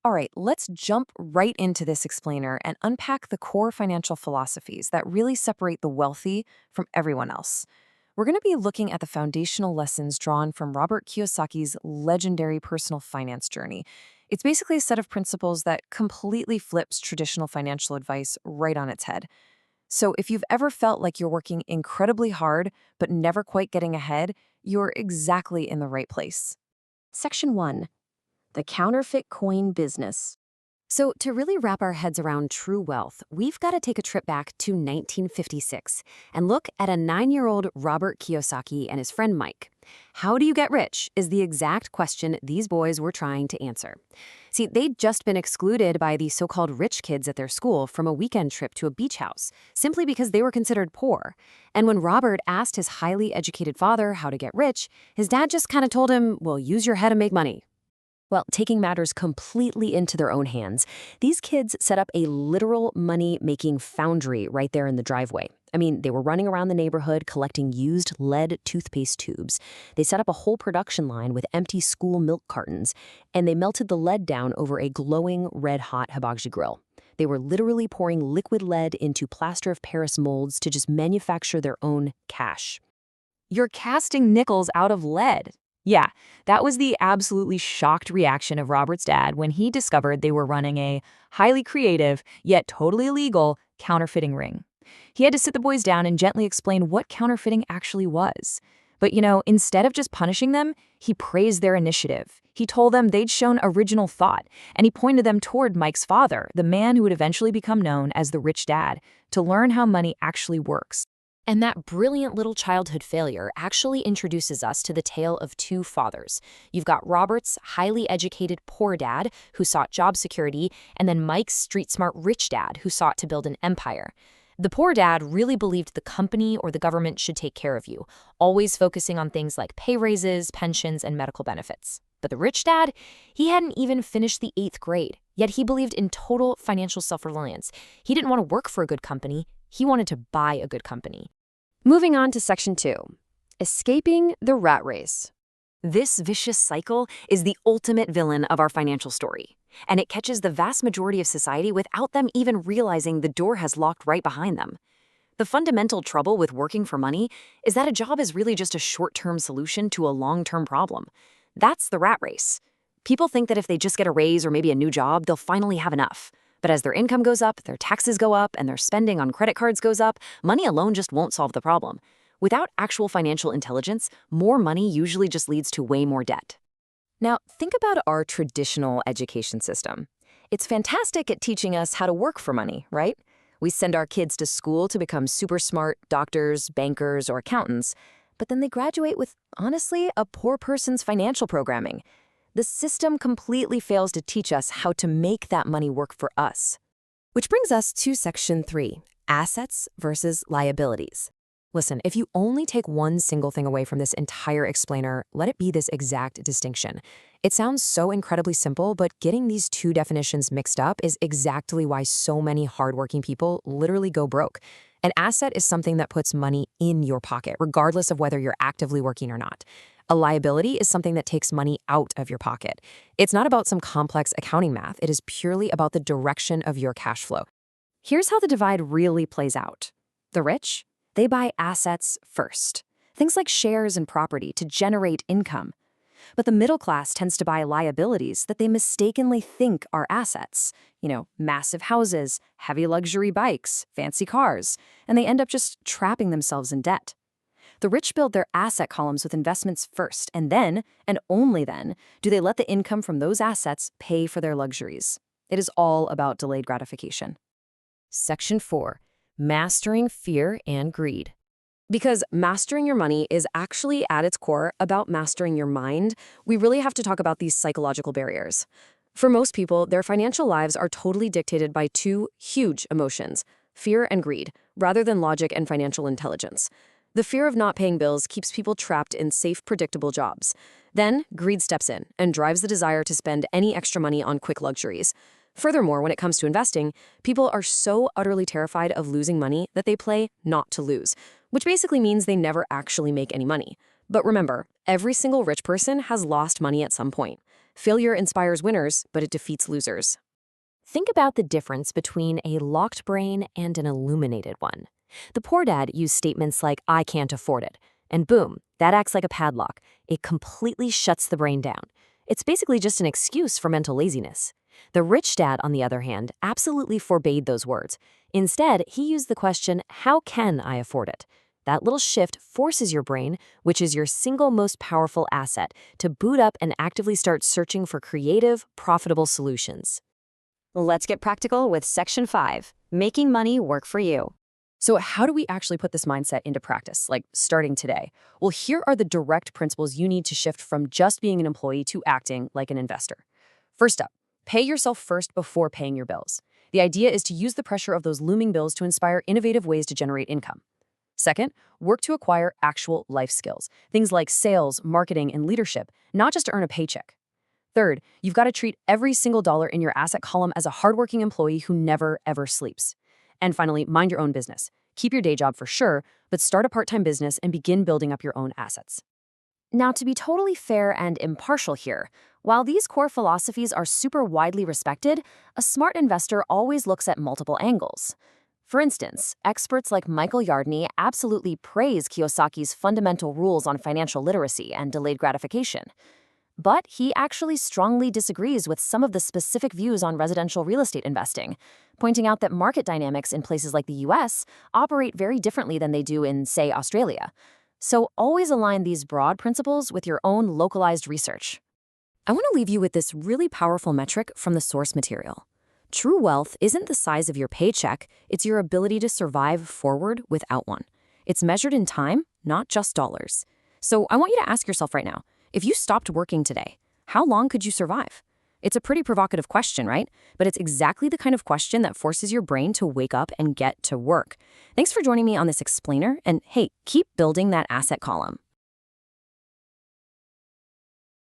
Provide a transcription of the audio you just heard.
All right, let's jump right into this explainer and unpack the core financial philosophies that really separate the wealthy from everyone else. We're going to be looking at the foundational lessons drawn from Robert Kiyosaki's legendary personal finance journey. It's basically a set of principles that completely flips traditional financial advice right on its head. So, if you've ever felt like you're working incredibly hard but never quite getting ahead, you're exactly in the right place. Section 1. The Counterfeit Coin Business. So, to really wrap our heads around true wealth, we've got to take a trip back to 1956 and look at a 9-year-old Robert Kiyosaki and his friend Mike. How do you get rich is the exact question these boys were trying to answer. See, they'd just been excluded by the so-called rich kids at their school from a weekend trip to a beach house, simply because they were considered poor. And when Robert asked his highly educated father how to get rich, his dad just kind of told him, well, use your head and make money. Well, taking matters completely into their own hands, these kids set up a literal money-making foundry right there in the driveway. I mean, they were running around the neighborhood collecting used lead toothpaste tubes. They set up a whole production line with empty school milk cartons, and they melted the lead down over a glowing red-hot hibachi grill. They were literally pouring liquid lead into plaster of Paris molds to just manufacture their own cash. You're casting nickels out of lead. Yeah, that was the absolutely shocked reaction of Robert's dad when he discovered they were running a highly creative, yet totally illegal, counterfeiting ring. He had to sit the boys down and gently explain what counterfeiting actually was. But instead of just punishing them, he praised their initiative. He told them they'd shown original thought, and he pointed them toward Mike's father, the man who would eventually become known as the rich dad, to learn how money actually works. And that brilliant little childhood failure actually introduces us to the tale of two fathers. You've got Robert's highly educated poor dad, who sought job security, and then Mike's street-smart rich dad, who sought to build an empire. The poor dad really believed the company or the government should take care of you, always focusing on things like pay raises, pensions, and medical benefits. But the rich dad, he hadn't even finished the 8th grade, yet he believed in total financial self-reliance. He didn't want to work for a good company, he wanted to buy a good company. Moving on to Section 2, Escaping the Rat Race. This vicious cycle is the ultimate villain of our financial story, and it catches the vast majority of society without them even realizing the door has locked right behind them. The fundamental trouble with working for money is that a job is really just a short-term solution to a long-term problem. That's the rat race. People think that if they just get a raise or maybe a new job, they'll finally have enough. But as their income goes up, their taxes go up, and their spending on credit cards goes up, money alone just won't solve the problem. Without actual financial intelligence, more money usually just leads to way more debt. Now, think about our traditional education system. It's fantastic at teaching us how to work for money, right? We send our kids to school to become super smart doctors, bankers, or accountants, but then they graduate with, honestly, a poor person's financial programming. The system completely fails to teach us how to make that money work for us. Which brings us to Section 3, Assets versus Liabilities. Listen, if you only take one single thing away from this entire explainer, let it be this exact distinction. It sounds so incredibly simple, but getting these two definitions mixed up is exactly why so many hardworking people literally go broke. An asset is something that puts money in your pocket, regardless of whether you're actively working or not. A liability is something that takes money out of your pocket. It's not about some complex accounting math. It is purely about the direction of your cash flow. Here's how the divide really plays out. The rich, they buy assets first. Things like shares and property to generate income. But the middle class tends to buy liabilities that they mistakenly think are assets. Massive houses, heavy luxury bikes, fancy cars, and they end up just trapping themselves in debt. The rich build their asset columns with investments first, and then, and only then, do they let the income from those assets pay for their luxuries. It is all about delayed gratification. Section 4, Mastering Fear and Greed. Because mastering your money is actually at its core about mastering your mind, we really have to talk about these psychological barriers. For most people, their financial lives are totally dictated by two huge emotions, fear and greed, rather than logic and financial intelligence. The fear of not paying bills keeps people trapped in safe, predictable jobs. Then, greed steps in and drives the desire to spend any extra money on quick luxuries. Furthermore, when it comes to investing, people are so utterly terrified of losing money that they play not to lose, which basically means they never actually make any money. But remember, every single rich person has lost money at some point. Failure inspires winners, but it defeats losers. Think about the difference between a locked brain and an illuminated one. The poor dad used statements like, I can't afford it. And boom, that acts like a padlock. It completely shuts the brain down. It's basically just an excuse for mental laziness. The rich dad, on the other hand, absolutely forbade those words. Instead, he used the question, how can I afford it? That little shift forces your brain, which is your single most powerful asset, to boot up and actively start searching for creative, profitable solutions. Let's get practical with Section 5, Making Money Work for You. So how do we actually put this mindset into practice, like starting today? Well, here are the direct principles you need to shift from just being an employee to acting like an investor. First up, pay yourself first before paying your bills. The idea is to use the pressure of those looming bills to inspire innovative ways to generate income. Second, work to acquire actual life skills, things like sales, marketing, and leadership, not just to earn a paycheck. Third, you've got to treat every single dollar in your asset column as a hardworking employee who never, ever sleeps. And finally, mind your own business. Keep your day job for sure, but start a part-time business and begin building up your own assets. Now, to be totally fair and impartial here, while these core philosophies are super widely respected, a smart investor always looks at multiple angles. For instance, experts like Michael Yardney absolutely praise Kiyosaki's fundamental rules on financial literacy and delayed gratification. But he actually strongly disagrees with some of the specific views on residential real estate investing, pointing out that market dynamics in places like the US operate very differently than they do in, say, Australia. So always align these broad principles with your own localized research. I want to leave you with this really powerful metric from the source material. True wealth isn't the size of your paycheck, it's your ability to survive forward without one. It's measured in time, not just dollars. So I want you to ask yourself right now, if you stopped working today, how long could you survive? It's a pretty provocative question, right? But it's exactly the kind of question that forces your brain to wake up and get to work. Thanks for joining me on this explainer, and hey, keep building that asset column.